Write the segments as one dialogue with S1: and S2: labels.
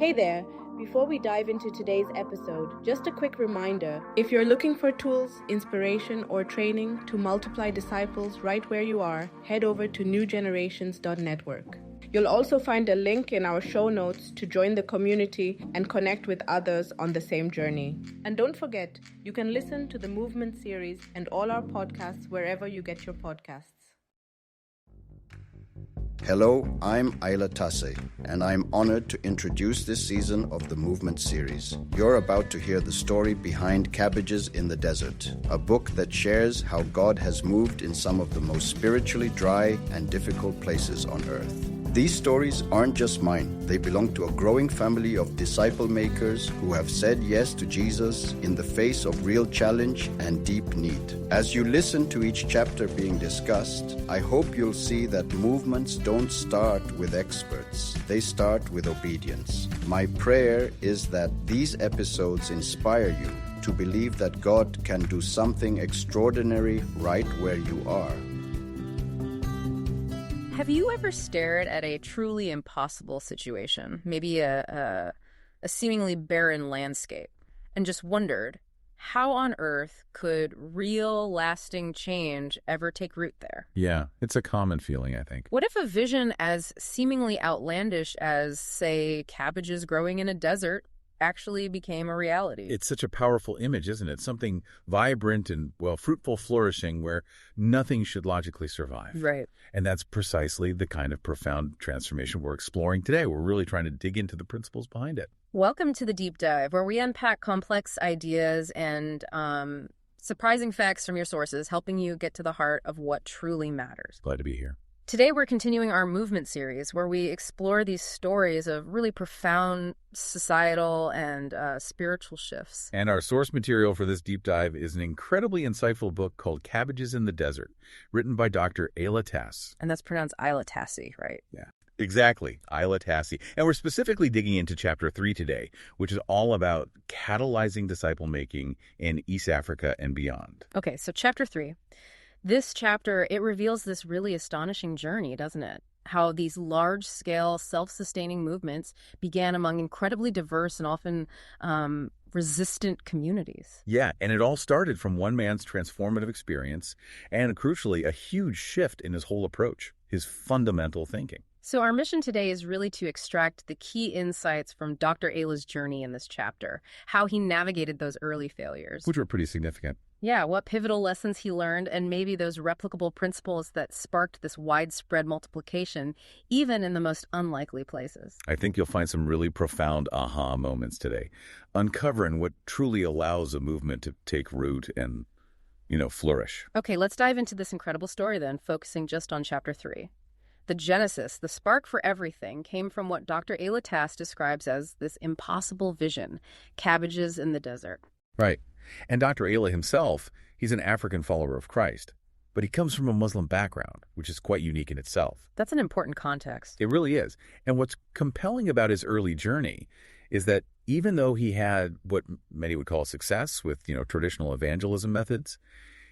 S1: Hey there! Before we dive into today's episode, just a quick reminder, if you're looking for tools, inspiration, or training to multiply disciples right where you are, head over to newgenerations.network. You'll also find a link in our show notes to join the community and connect with others on the same journey. And don't forget, you can listen to the Movement series and all our podcasts wherever you get your podcasts.
S2: Hello, I'm Aila Tasse, and I'm honored to introduce this season of the Movement series. You're about to hear the story behind Cabbages in the Desert, a book that shares how God has moved in some of the most spiritually dry and difficult places on earth. These stories aren't just mine. They belong to a growing family of disciple makers who have said yes to Jesus in the face of real challenge and deep need. As you listen to each chapter being discussed, I hope you'll see that movements don't start with experts. They start with obedience. My prayer is that these episodes inspire you to believe that God can do something extraordinary right where you are.
S3: Have you ever stared at a truly impossible situation, maybe a seemingly barren landscape, and just wondered, how on earth could real, lasting change ever take root there?
S4: Yeah, it's a common feeling, I think.
S3: What if a vision as seemingly outlandish as, say, cabbages growing in a desert actually became a reality?
S4: It's such a powerful image, isn't it? Something vibrant and, fruitful flourishing where nothing should logically survive.
S3: Right.
S4: And that's precisely the kind of profound transformation we're exploring today. We're really trying to dig into the principles behind it.
S3: Welcome to the Deep Dive, where we unpack complex ideas and surprising facts from your sources, helping you get to the heart of what truly matters.
S4: Glad to be here.
S3: Today, we're continuing our Movement series, where we explore these stories of really profound societal and spiritual shifts.
S4: And our source material for this deep dive is an incredibly insightful book called Cabbages in the Desert, written by Dr. Aila Tass.
S3: And that's pronounced Aila Tasse, right?
S4: Yeah, exactly. Aila Tasse. And we're specifically digging into Chapter 3 today, which is all about catalyzing disciple-making in East Africa and beyond.
S3: Okay, so Chapter 3. This chapter, it reveals this really astonishing journey, doesn't it? How these large-scale, self-sustaining movements began among incredibly diverse and often resistant communities.
S4: Yeah, and it all started from one man's transformative experience and, crucially, a huge shift in his whole approach, his fundamental thinking.
S3: So our mission today is really to extract the key insights from Dr. Aila's journey in this chapter, how he navigated those early failures.
S4: Which were pretty significant.
S3: Yeah, what pivotal lessons he learned, and maybe those replicable principles that sparked this widespread multiplication, even in the most unlikely places.
S4: I think you'll find some really profound aha moments today, uncovering what truly allows a movement to take root and, flourish.
S3: Okay, let's dive into this incredible story then, focusing just on Chapter 3. The genesis, the spark for everything, came from what Dr. Aila Tass describes as this impossible vision, cabbages in the desert.
S4: Right. And Dr. Aila himself, he's an African follower of Christ, but he comes from a Muslim background, which is quite unique in itself.
S3: That's an important context.
S4: It really is. And what's compelling about his early journey is that even though he had what many would call success with, traditional evangelism methods,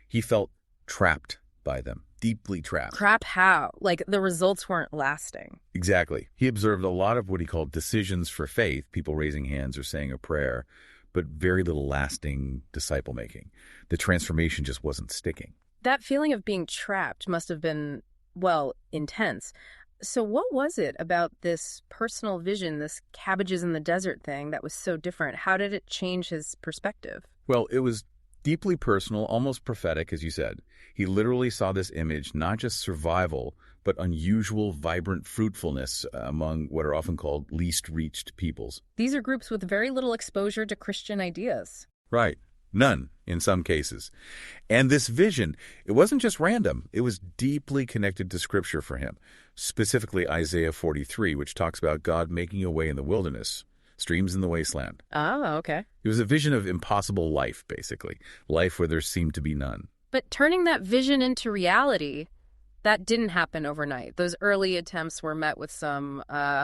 S4: he felt trapped by them, deeply trapped.
S3: Crap, how? Like the results weren't lasting.
S4: Exactly. He observed a lot of what he called decisions for faith, people raising hands or saying a prayer, but very little lasting disciple making. The transformation just wasn't sticking.
S3: That feeling of being trapped must have been, intense. So what was it about this personal vision, this cabbages in the desert thing that was so different? How did it change his perspective?
S4: Well, it was deeply personal, almost prophetic, as you said. He literally saw this image, not just survival, but unusual, vibrant fruitfulness among what are often called least reached peoples.
S3: These are groups with very little exposure to Christian ideas.
S4: Right. None, in some cases. And this vision, it wasn't just random. It was deeply connected to Scripture for him, specifically Isaiah 43, which talks about God making a way in the wilderness, streams in the wasteland.
S3: Oh, okay.
S4: It was a vision of impossible life, basically, life where there seemed to be none.
S3: But turning that vision into reality, that didn't happen overnight. Those early attempts were met with some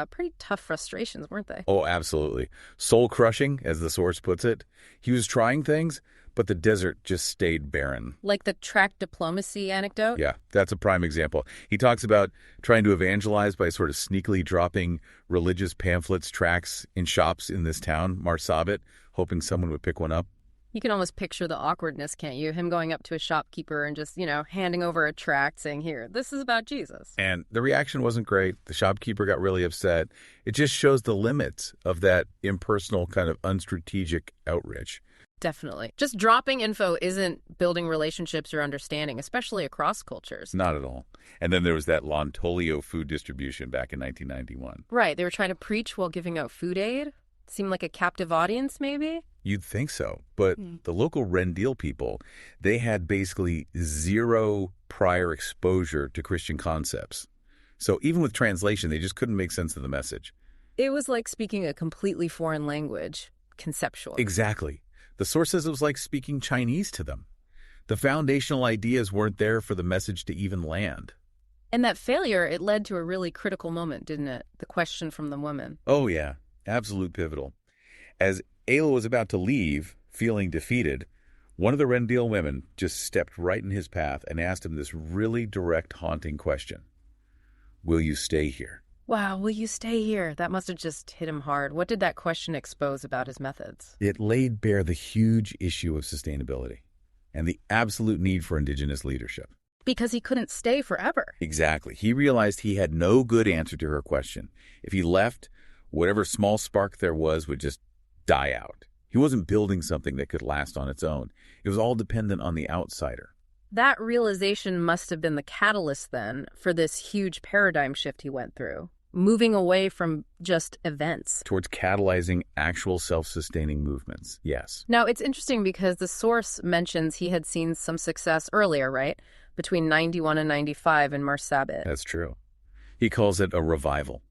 S3: pretty tough frustrations, weren't they?
S4: Oh, absolutely. Soul-crushing, as the source puts it. He was trying things, but the desert just stayed barren.
S3: Like the tract diplomacy anecdote?
S4: Yeah, that's a prime example. He talks about trying to evangelize by sort of sneakily dropping religious pamphlets, tracts in shops in this town, Marsabit, hoping someone would pick one up.
S3: You can almost picture the awkwardness, can't you? Him going up to a shopkeeper and just, handing over a tract saying, here, this is about Jesus.
S4: And the reaction wasn't great. The shopkeeper got really upset. It just shows the limits of that impersonal kind of unstrategic outreach.
S3: Definitely. Just dropping info isn't building relationships or understanding, especially across cultures.
S4: Not at all. And then there was that Lontolio food distribution back in 1991.
S3: Right. They were trying to preach while giving out food aid. Seemed like a captive audience, maybe?
S4: You'd think so. But the local Rendille people, they had basically zero prior exposure to Christian concepts. So even with translation, they just couldn't make sense of the message.
S3: It was like speaking a completely foreign language, conceptually.
S4: Exactly. The source says it was like speaking Chinese to them. The foundational ideas weren't there for the message to even land.
S3: And that failure, it led to a really critical moment, didn't it? The question from the woman.
S4: Oh, yeah. Absolute pivotal. As Aila was about to leave, feeling defeated, one of the Rendille women just stepped right in his path and asked him this really direct, haunting question. Will you stay here?
S3: Wow, will you stay here? That must have just hit him hard. What did that question expose about his methods?
S4: It laid bare the huge issue of sustainability and the absolute need for indigenous leadership.
S3: Because he couldn't stay forever.
S4: Exactly. He realized he had no good answer to her question. If he left, whatever small spark there was would just die out. He wasn't building something that could last on its own. It was all dependent on the outsider.
S3: That realization must have been the catalyst then for this huge paradigm shift he went through, moving away from just events.
S4: Towards catalyzing actual self-sustaining movements, yes.
S3: Now, it's interesting because the source mentions he had seen some success earlier, right? Between 91 and 95 in Marsabit.
S4: That's true. He calls it a revival.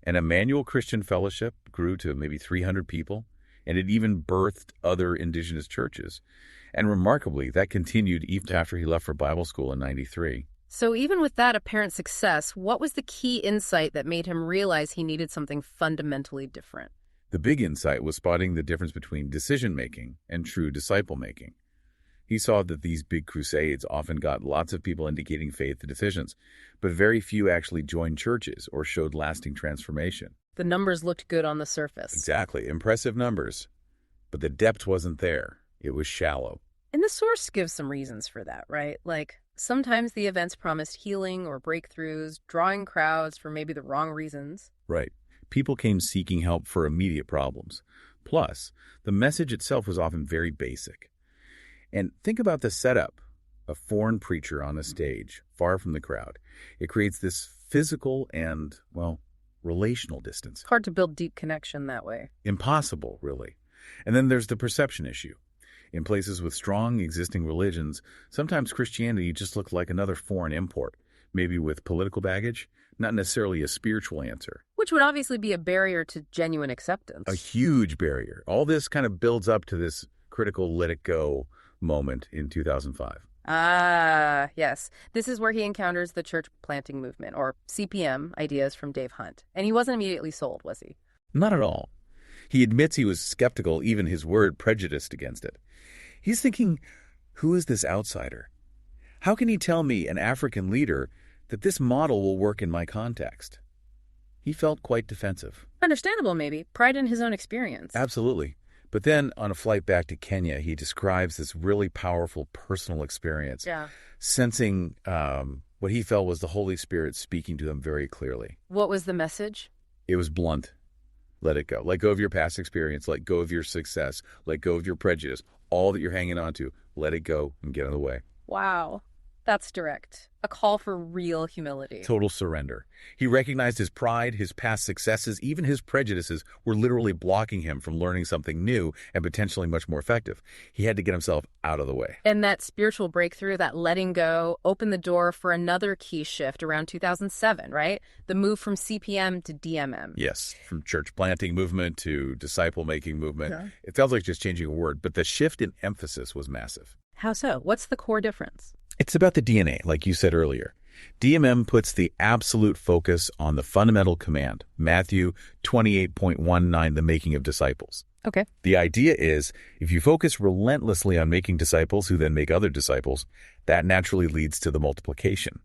S4: An Emmanuel Christian Fellowship grew to maybe 300 people, and it even birthed other indigenous churches. And remarkably, that continued even after he left for Bible school in 93.
S3: So even with that apparent success, what was the key insight that made him realize he needed something fundamentally different?
S4: The big insight was spotting the difference between decision-making and true disciple-making. He saw that these big crusades often got lots of people indicating faith to decisions, but very few actually joined churches or showed lasting transformation.
S3: The numbers looked good on the surface.
S4: Exactly. Impressive numbers. But the depth wasn't there. It was shallow.
S3: And the source gives some reasons for that, right? Like, sometimes the events promised healing or breakthroughs, drawing crowds for maybe the wrong reasons.
S4: Right. People came seeking help for immediate problems. Plus, the message itself was often very basic. And think about the setup. A foreign preacher on a stage, far from the crowd. It creates this physical and, relational distance.
S3: Hard to build deep connection that way.
S4: Impossible, really. And then there's the perception issue. In places with strong existing religions, sometimes Christianity just looked like another foreign import, maybe with political baggage, not necessarily a spiritual answer.
S3: Which would obviously be a barrier to genuine acceptance.
S4: A huge barrier. All this kind of builds up to this critical let it go moment in 2005.
S3: Ah, yes. This is where he encounters the church planting movement, or CPM, ideas from Dave Hunt. And he wasn't immediately sold, was he?
S4: Not at all. He admits he was skeptical, even his word prejudiced against it. He's thinking, who is this outsider? How can he tell me, an African leader, that this model will work in my context? He felt quite defensive.
S3: Understandable, maybe. Pride in his own experience.
S4: Absolutely. But then, on a flight back to Kenya, he describes this really powerful personal experience, sensing what he felt was the Holy Spirit speaking to him very clearly.
S3: What was the message?
S4: It was blunt. Let it go. Let go of your past experience. Let go of your success. Let go of your prejudice. All that you're hanging on to, let it go and get out of the way.
S3: Wow. That's direct. A call for real humility.
S4: Total surrender. He recognized his pride, his past successes, even his prejudices were literally blocking him from learning something new and potentially much more effective. He had to get himself out of the way.
S3: And that spiritual breakthrough, that letting go, opened the door for another key shift around 2007, right? The move from CPM to DMM.
S4: Yes, from church planting movement to disciple-making movement. Yeah. It sounds like just changing a word, but the shift in emphasis was massive.
S3: How so? What's the core difference?
S4: It's about the DNA, like you said earlier. DMM puts the absolute focus on the fundamental command, Matthew 28.19, the making of disciples.
S3: Okay.
S4: The idea is, if you focus relentlessly on making disciples who then make other disciples, that naturally leads to the multiplication.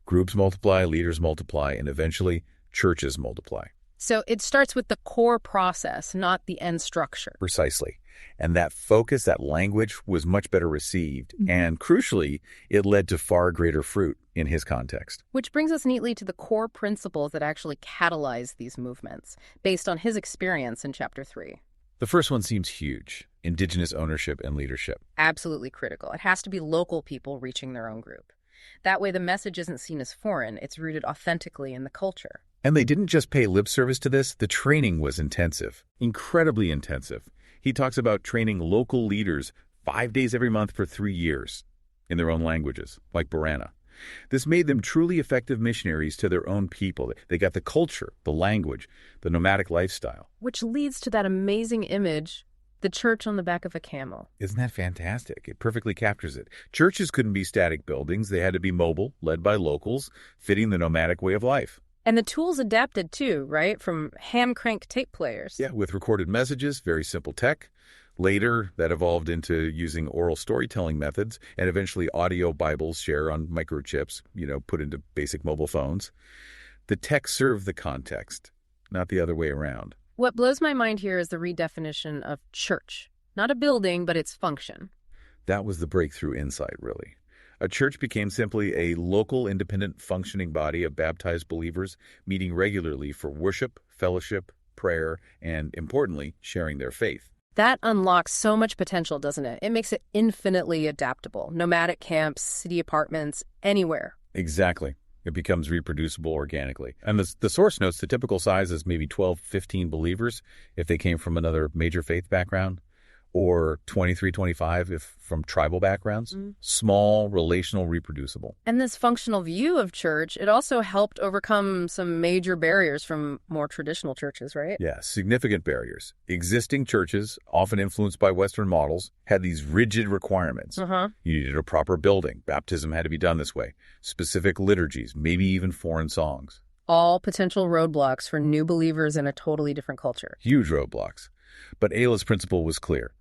S4: Groups multiply, leaders multiply, and eventually churches multiply.
S3: So it starts with the core process, not the end structure.
S4: Precisely. And that focus, that language, was much better received. And crucially, it led to far greater fruit in his context.
S3: Which brings us neatly to the core principles that actually catalyze these movements, based on his experience in Chapter 3.
S4: The first one seems huge: indigenous ownership and leadership.
S3: Absolutely critical. It has to be local people reaching their own group. That way the message isn't seen as foreign, it's rooted authentically in the culture.
S4: And they didn't just pay lip service to this, the training was intensive, incredibly intensive. He talks about training local leaders 5 days every month for 3 years in their own languages, like Borana. This made them truly effective missionaries to their own people. They got the culture, the language, the nomadic lifestyle.
S3: Which leads to that amazing image, the church on the back of a camel.
S4: Isn't that fantastic? It perfectly captures it. Churches couldn't be static buildings. They had to be mobile, led by locals, fitting the nomadic way of life.
S3: And the tools adapted too, right? From hand-crank tape players.
S4: Yeah, with recorded messages, very simple tech. Later, that evolved into using oral storytelling methods and eventually audio Bibles shared on microchips, put into basic mobile phones. The tech served the context, not the other way around.
S3: What blows my mind here is the redefinition of church. Not a building, but its function.
S4: That was the breakthrough insight, really. A church became simply a local, independent, functioning body of baptized believers meeting regularly for worship, fellowship, prayer, and, importantly, sharing their faith.
S3: That unlocks so much potential, doesn't it? It makes it infinitely adaptable. Nomadic camps, city apartments, anywhere.
S4: Exactly. It becomes reproducible organically. And the source notes the typical size is maybe 12, 15 believers if they came from another major faith background, or 23, 25 if from tribal backgrounds. Small, relational, reproducible.
S3: And this functional view of church, it also helped overcome some major barriers from more traditional churches, right?
S4: Yeah, significant barriers. Existing churches, often influenced by Western models, had these rigid requirements. You needed a proper building. Baptism had to be done this way. Specific liturgies, maybe even foreign songs.
S3: All potential roadblocks for new believers in a totally different culture.
S4: Huge roadblocks. But Aila's principle was clear.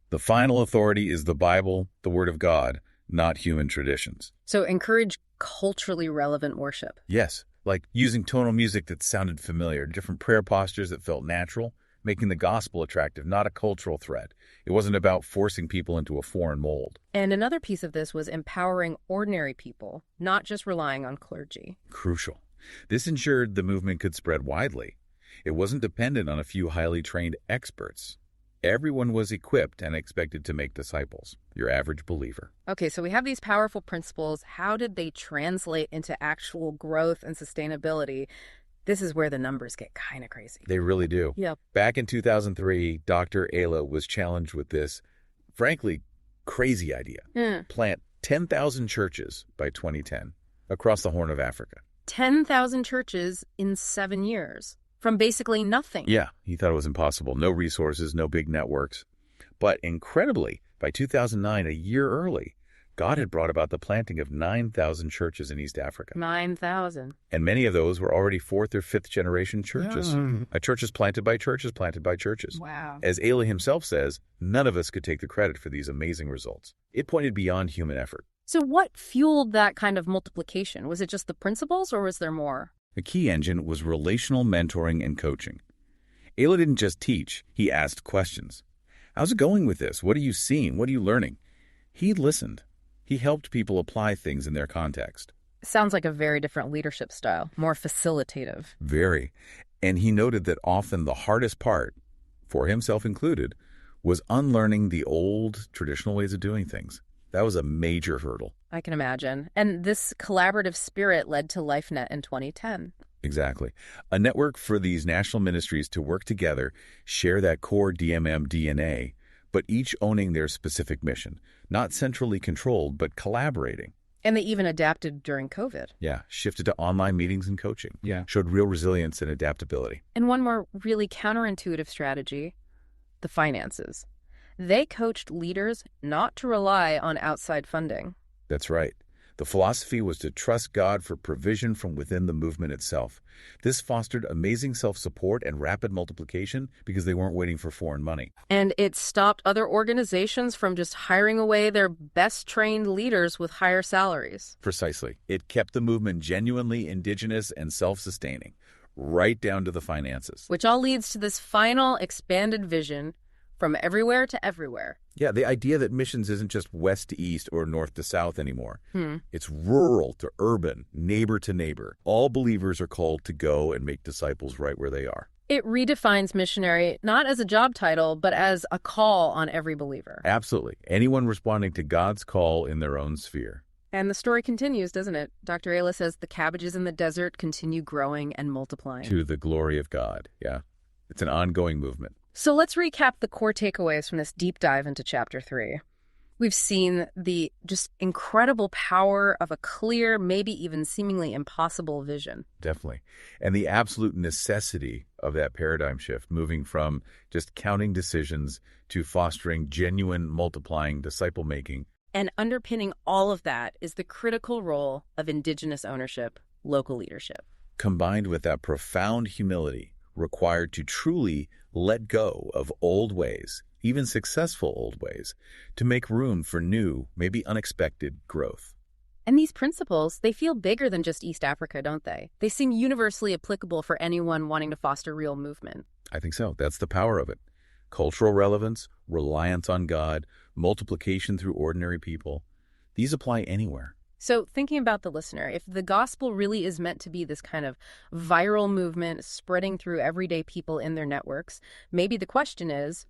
S4: The final authority is the Bible, the Word of God, not human traditions.
S3: So encourage culturally relevant worship.
S4: Yes, like using tonal music that sounded familiar, different prayer postures that felt natural, making the gospel attractive, not a cultural threat. It wasn't about forcing people into a foreign mold.
S3: And another piece of this was empowering ordinary people, not just relying on clergy.
S4: Crucial. This ensured the movement could spread widely. It wasn't dependent on a few highly trained experts. Everyone was equipped and expected to make disciples, your average believer.
S3: Okay, so we have these powerful principles. How did they translate into actual growth and sustainability? This is where the numbers get kind of crazy.
S4: They really do.
S3: Yep.
S4: Back in 2003, Dr. Aila was challenged with this, frankly, crazy idea. Plant 10,000 churches by 2010 across the Horn of Africa.
S3: 10,000 churches in 7 years. From basically nothing.
S4: Yeah, he thought it was impossible. No resources, no big networks. But incredibly, by 2009, a year early, God had brought about the planting of 9,000 churches in East Africa.
S3: 9,000. And
S4: many of those were already fourth or fifth generation churches. Churches planted by churches, planted by churches.
S3: Wow.
S4: As Aila himself says, none of us could take the credit for these amazing results. It pointed beyond human effort.
S3: So what fueled that kind of multiplication? Was it just the principles or was there more?
S4: A key engine was relational mentoring and coaching. Aila didn't just teach, he asked questions. How's it going with this? What are you seeing? What are you learning? He listened. He helped people apply things in their context.
S3: Sounds like a very different leadership style, more facilitative.
S4: Very. And he noted that often the hardest part, for himself included, was unlearning the old traditional ways of doing things. That was a major hurdle.
S3: I can imagine. And this collaborative spirit led to LifeNet in 2010.
S4: Exactly. A network for these national ministries to work together, share that core DMM DNA, but each owning their specific mission. Not centrally controlled, but collaborating.
S3: And they even adapted during COVID.
S4: Yeah, shifted to online meetings and coaching. Yeah, showed real resilience and adaptability.
S3: And one more really counterintuitive strategy, the finances. They coached leaders not to rely on outside funding.
S4: That's right. The philosophy was to trust God for provision from within the movement itself. This fostered amazing self-support and rapid multiplication because they weren't waiting for foreign money.
S3: And it stopped other organizations from just hiring away their best-trained leaders with higher salaries.
S4: Precisely. It kept the movement genuinely indigenous and self-sustaining, right down to the finances.
S3: Which all leads to this final expanded vision from everywhere to everywhere.
S4: Yeah, the idea that missions isn't just west to east or north to south anymore. It's rural to urban, neighbor to neighbor. All believers are called to go and make disciples right where they are.
S3: It redefines missionary not as a job title, but as a call on every believer.
S4: Absolutely. Anyone responding to God's call in their own sphere.
S3: And the story continues, doesn't it? Dr. Aila says the cabbages in the desert continue growing and multiplying.
S4: To the glory of God, yeah. It's an ongoing movement.
S3: So let's recap the core takeaways from this deep dive into Chapter 3. We've seen the just incredible power of a clear, maybe even seemingly impossible vision.
S4: Definitely. And the absolute necessity of that paradigm shift, moving from just counting decisions to fostering genuine, multiplying disciple-making.
S3: And underpinning all of that is the critical role of indigenous ownership, local leadership.
S4: Combined with that profound humility required to truly let go of old ways, even successful old ways, to make room for new, maybe unexpected growth.
S3: And these principles, they feel bigger than just East Africa, don't they? They seem universally applicable for anyone wanting to foster real movement.
S4: I think so. That's the power of it. Cultural relevance, reliance on God, multiplication through ordinary people. These apply anywhere.
S3: So thinking about the listener, if the gospel really is meant to be this kind of viral movement spreading through everyday people in their networks, maybe the question is,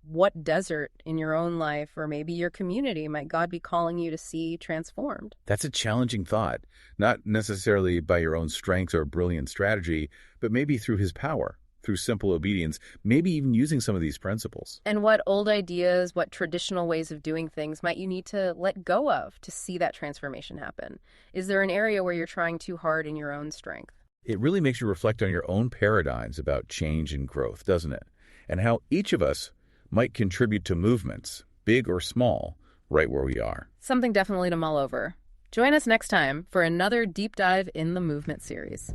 S3: what desert in your own life or maybe your community might God be calling you to see transformed?
S4: That's a challenging thought, not necessarily by your own strengths or brilliant strategy, but maybe through his power, through simple obedience, maybe even using some of these principles.
S3: And what old ideas, what traditional ways of doing things might you need to let go of to see that transformation happen? Is there an area where you're trying too hard in your own strength?
S4: It really makes you reflect on your own paradigms about change and growth, doesn't it? And how each of us might contribute to movements, big or small, right where we are.
S3: Something definitely to mull over. Join us next time for another deep dive in the Movement series.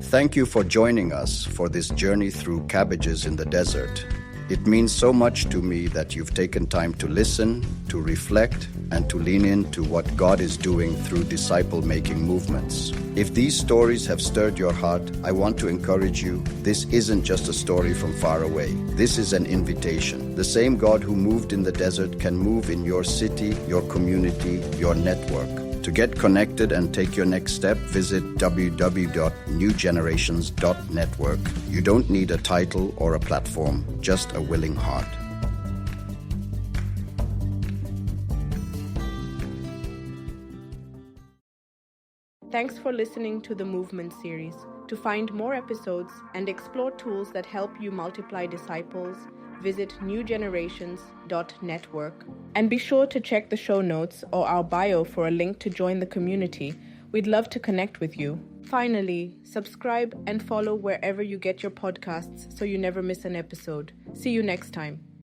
S2: Thank you for joining us for this journey through Cabbages in the desert. It means so much to me that you've taken time to listen, to reflect, and to lean into what God is doing through disciple-making movements. If these stories have stirred your heart, I want to encourage you, this isn't just a story from far away. This is an invitation. The same God who moved in the desert can move in your city, your community, your network. To get connected and take your next step, visit www.newgenerations.network. You don't need a title or a platform, just a willing heart.
S1: Thanks for listening to the Movement series. To find more episodes and explore tools that help you multiply disciples, visit newgenerations.network. And be sure to check the show notes or our bio for a link to join the community. We'd love to connect with you. Finally, subscribe and follow wherever you get your podcasts so you never miss an episode. See you next time.